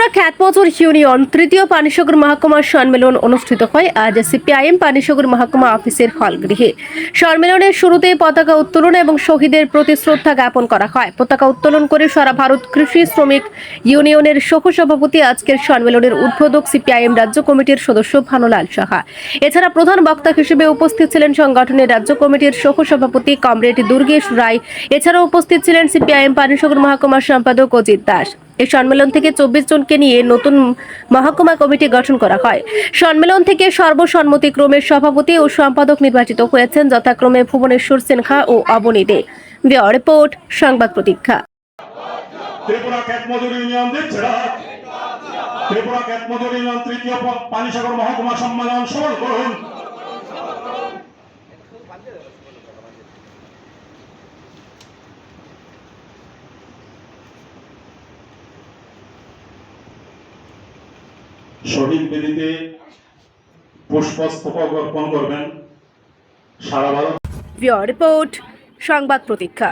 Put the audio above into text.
Tripura খ্যাতমজুর union তৃতীয় পানিসাগর মহকুমা সম্মেলন অনুষ্ঠিত হয় আজ সিপিআইএম পানিসাগর মহকুমা অফিসের হলগৃহে। সম্মেলনের শুরুতে পতাকা উত্তোলন এবং শহীদের প্রতি শ্রদ্ধা জ্ঞাপন করা হয়। পতাকা উত্তোলন করে সারা ভারত কৃষি শ্রমিক ইউনিয়নের সহ-সভাপতি আজকের সম্মেলনের উদ্বোধক সিপিআইএম রাজ্য কমিটির সদস্য ভানুলাল সাহা। এছাড়া প্রধান বক্তা হিসেবে উপস্থিত ছিলেন সংগঠনের রাজ্য কমিটির সহ-সভাপতি কমরেড দুর্গেশ রায়। এছাড়াও উপস্থিত ছিলেন সিপিআইএম পানিসাগর মহকুমার সম্পাদক অজিত দাস। এই সম্মেলন থেকে 24 জনকে নিয়ে নতুন মহকুমা কমিটি গঠন করা হয়। সম্মেলন থেকে সর্বসম্মতিক্রমে সভাপতি ও সম্পাদক নির্বাচিত হয়েছেন যথাক্রমে ভুবনেশ্বর সিনহা ও অবনী দে। ব্যুরো রিপোর্ট, সংবাদ প্রতীক্ষা। ত্রিপুরা খ্যাতমজুর ইউনিয়ন ত্রিপুরা খ্যাতমজুর ইউনিয়ন তৃতীয় পানিসাগর মহকুমা সম্মেলন সফল করুন। শহীদ বেদিতে পুষ্পস্তবক অর্পণ করবেন সারা ভারত। ব্যুরো রিপোর্ট, সংবাদ প্রতীক্ষা।